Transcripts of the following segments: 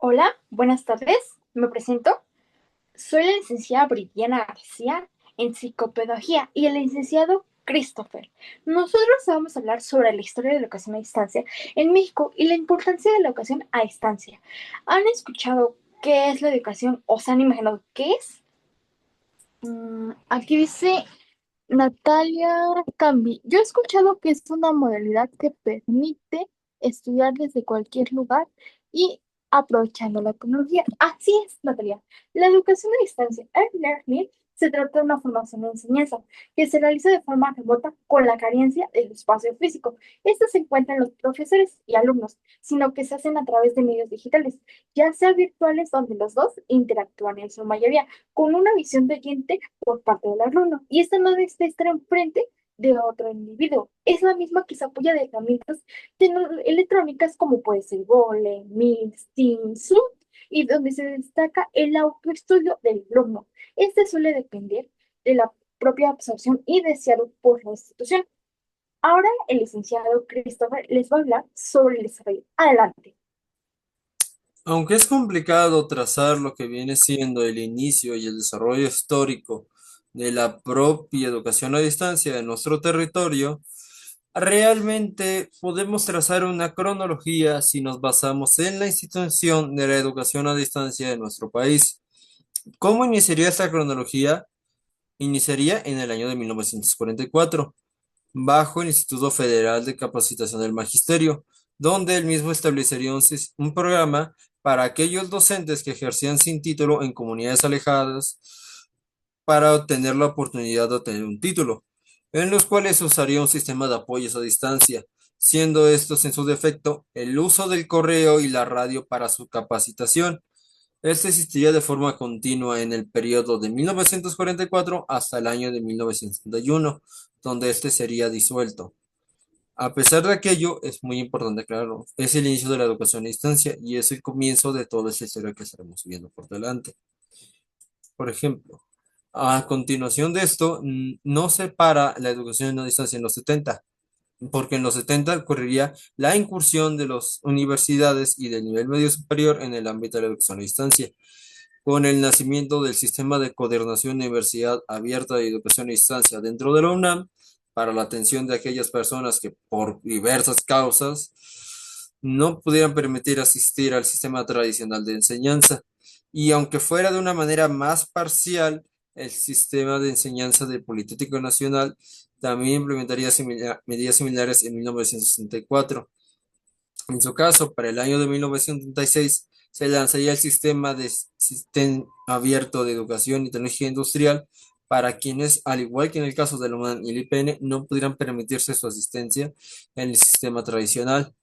Hola, buenas tardes. Me presento. Soy la licenciada Bridiana García en psicopedagogía y el licenciado Christopher. Nosotros vamos a hablar sobre la historia de la educación a distancia en México y la importancia de la educación a distancia. ¿Han escuchado qué es la educación o se han imaginado qué es? Aquí dice Natalia Cambi. Yo he escuchado que es una modalidad que permite estudiar desde cualquier lugar y aprovechando la tecnología. Así es, Natalia. La educación a distancia, e-learning, se trata de una formación de enseñanza que se realiza de forma remota con la carencia del espacio físico. Esto se encuentra en los profesores y alumnos, sino que se hacen a través de medios digitales, ya sea virtuales donde los dos interactúan en su mayoría, con una visión de oyente por parte del alumno. Y esta no debe estar enfrente de otro individuo. Es la misma que se apoya de herramientas electrónicas como puede ser Gole, Meet, Teams, Zoom, y donde se destaca el autoestudio del alumno. Este suele depender de la propia absorción y deseado por la institución. Ahora el licenciado Christopher les va a hablar sobre el desarrollo. Adelante. Aunque es complicado trazar lo que viene siendo el inicio y el desarrollo histórico de la propia educación a distancia de nuestro territorio, realmente podemos trazar una cronología si nos basamos en la institución de la educación a distancia de nuestro país. ¿Cómo iniciaría esta cronología? Iniciaría en el año de 1944 bajo el Instituto Federal de Capacitación del Magisterio, donde él mismo establecería un programa para aquellos docentes que ejercían sin título en comunidades alejadas para obtener la oportunidad de obtener un título, en los cuales usaría un sistema de apoyos a distancia, siendo estos en su defecto el uso del correo y la radio para su capacitación. Este existiría de forma continua en el periodo de 1944 hasta el año de 1971, donde este sería disuelto. A pesar de aquello, es muy importante aclararlo, es el inicio de la educación a distancia y es el comienzo de toda esta historia que estaremos viendo por delante. Por ejemplo, a continuación de esto, no se para la educación a distancia en los 70, porque en los 70 ocurriría la incursión de las universidades y del nivel medio superior en el ámbito de la educación a distancia, con el nacimiento del sistema de coordinación Universidad Abierta de Educación a Distancia dentro de la UNAM, para la atención de aquellas personas que por diversas causas no pudieran permitir asistir al sistema tradicional de enseñanza. Y aunque fuera de una manera más parcial, el sistema de enseñanza del Politécnico Nacional también implementaría medidas similares en 1964. En su caso, para el año de 1976 se lanzaría el sistema de sistema abierto de educación y tecnología industrial para quienes, al igual que en el caso de la UNAM y el IPN, no pudieran permitirse su asistencia en el sistema tradicional.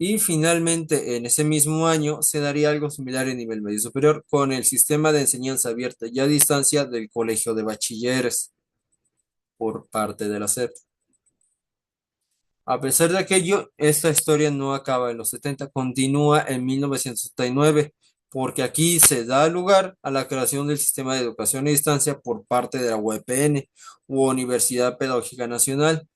Y finalmente, en ese mismo año, se daría algo similar en nivel medio superior con el sistema de enseñanza abierta y a distancia del Colegio de Bachilleres por parte de la SEP. A pesar de aquello, esta historia no acaba en los 70, continúa en 1979, porque aquí se da lugar a la creación del sistema de educación a distancia por parte de la UEPN, u Universidad Pedagógica Nacional,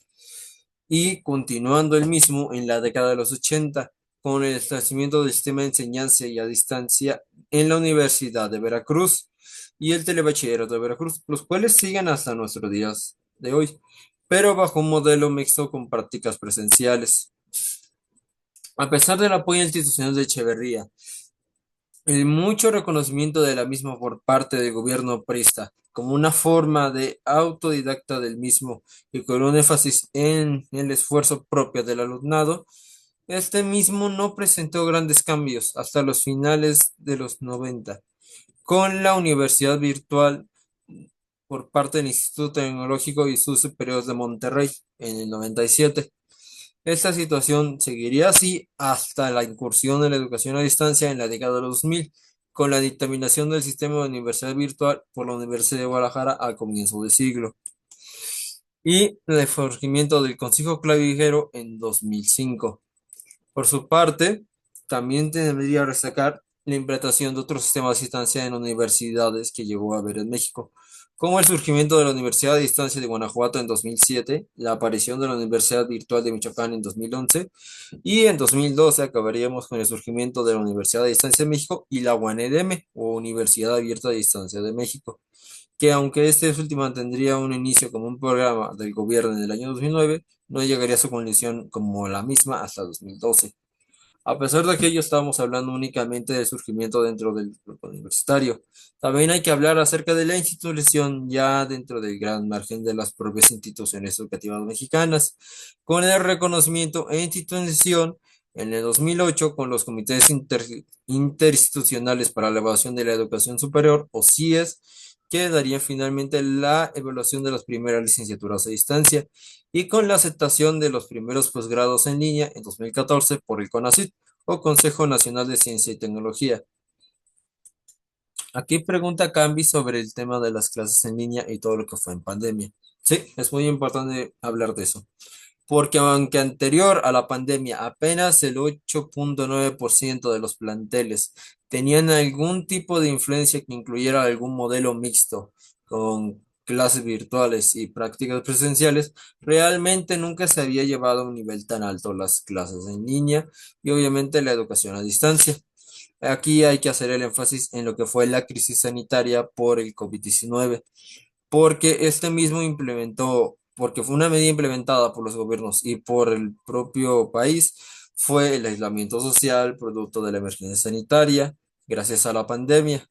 y continuando el mismo en la década de los 80, con el establecimiento del sistema de enseñanza y a distancia en la Universidad de Veracruz y el Telebachillerato de Veracruz, los cuales siguen hasta nuestros días de hoy, pero bajo un modelo mixto con prácticas presenciales. A pesar del apoyo institucional de Echeverría, el mucho reconocimiento de la misma por parte del gobierno prista, como una forma de autodidacta del mismo y con un énfasis en el esfuerzo propio del alumnado, este mismo no presentó grandes cambios hasta los finales de los 90, con la universidad virtual por parte del Instituto Tecnológico y sus superiores de Monterrey en el 97. Esta situación seguiría así hasta la incursión de la educación a distancia en la década de los 2000, con la dictaminación del sistema de universidad virtual por la Universidad de Guadalajara al comienzo del siglo y el surgimiento del Consejo Clavijero en 2005. Por su parte, también debería destacar la implantación de otros sistemas de distancia en universidades que llegó a haber en México, Con el surgimiento de la Universidad a Distancia de Guanajuato en 2007, la aparición de la Universidad Virtual de Michoacán en 2011 y en 2012 acabaríamos con el surgimiento de la Universidad a Distancia de México y la UANEDM o Universidad Abierta a Distancia de México, que aunque este último tendría un inicio como un programa del gobierno en el año 2009, no llegaría a su condición como la misma hasta 2012. A pesar de aquello, estábamos hablando únicamente del surgimiento dentro del grupo universitario. También hay que hablar acerca de la institución ya dentro del gran margen de las propias instituciones educativas mexicanas, con el reconocimiento e institución en el 2008 con los comités interinstitucionales para la evaluación de la educación superior, o CIES, que darían finalmente la evaluación de las primeras licenciaturas a distancia y con la aceptación de los primeros posgrados en línea en 2014 por el CONACYT o Consejo Nacional de Ciencia y Tecnología. Aquí pregunta Cambi sobre el tema de las clases en línea y todo lo que fue en pandemia. Sí, es muy importante hablar de eso, porque aunque anterior a la pandemia apenas el 8.9% de los planteles tenían algún tipo de influencia que incluyera algún modelo mixto con clases virtuales y prácticas presenciales, realmente nunca se había llevado a un nivel tan alto las clases en línea y obviamente la educación a distancia. Aquí hay que hacer el énfasis en lo que fue la crisis sanitaria por el COVID-19 porque este mismo implementó, porque fue una medida implementada por los gobiernos y por el propio país, fue el aislamiento social producto de la emergencia sanitaria gracias a la pandemia.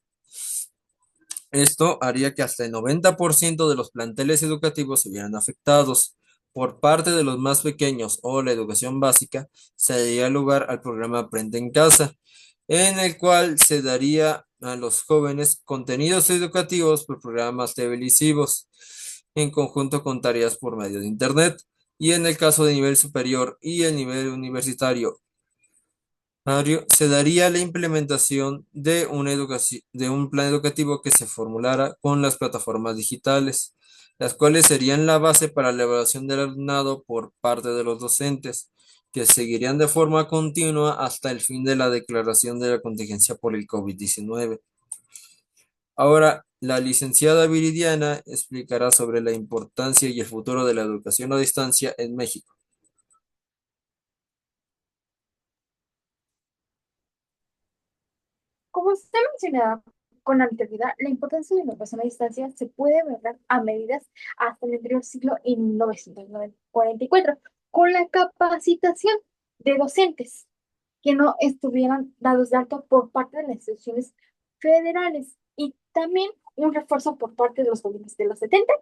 Esto haría que hasta el 90% de los planteles educativos se vieran afectados. Por parte de los más pequeños o la educación básica, se daría lugar al programa Aprende en Casa, en el cual se daría a los jóvenes contenidos educativos por programas televisivos, en conjunto con tareas por medio de Internet. Y en el caso de nivel superior y el nivel universitario se daría la implementación de una de un plan educativo que se formulara con las plataformas digitales, las cuales serían la base para la evaluación del alumnado por parte de los docentes, que seguirían de forma continua hasta el fin de la declaración de la contingencia por el COVID-19. Ahora, la licenciada Viridiana explicará sobre la importancia y el futuro de la educación a distancia en México. Como usted mencionaba con anterioridad, la importancia de la educación a distancia se puede ver a medidas hasta el anterior siglo en 1944, con la capacitación de docentes que no estuvieran dados de alta por parte de las instituciones federales y también un refuerzo por parte de los gobiernos de los 70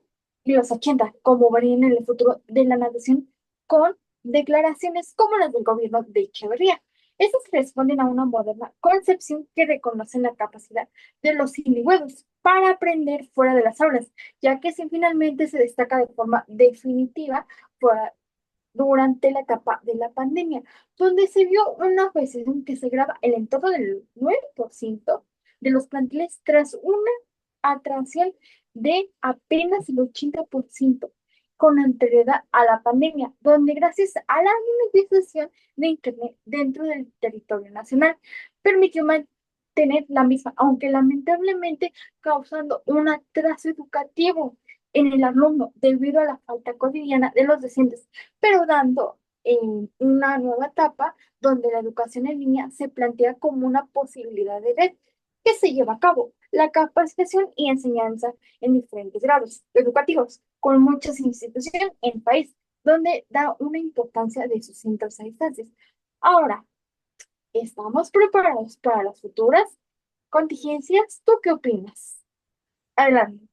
y los 80, como verían en el futuro de la nación con declaraciones como las del gobierno de Echeverría. Estas responden a una moderna concepción que reconoce la capacidad de los individuos para aprender fuera de las aulas, ya que si finalmente se destaca de forma definitiva durante la etapa de la pandemia, donde se vio una obsesión que se graba el entorno del 9% de los planteles tras una atracción de apenas el 80% con anterioridad a la pandemia, donde gracias a la minimización de Internet dentro del territorio nacional, permitió mantener la misma, aunque lamentablemente causando un atraso educativo en el alumno debido a la falta cotidiana de los docentes, pero dando en una nueva etapa donde la educación en línea se plantea como una posibilidad de red que se lleva a cabo la capacitación y enseñanza en diferentes grados educativos, con muchas instituciones en el país, donde da una importancia de sus centros a distancias. Ahora, ¿estamos preparados para las futuras contingencias? ¿Tú qué opinas? Adelante.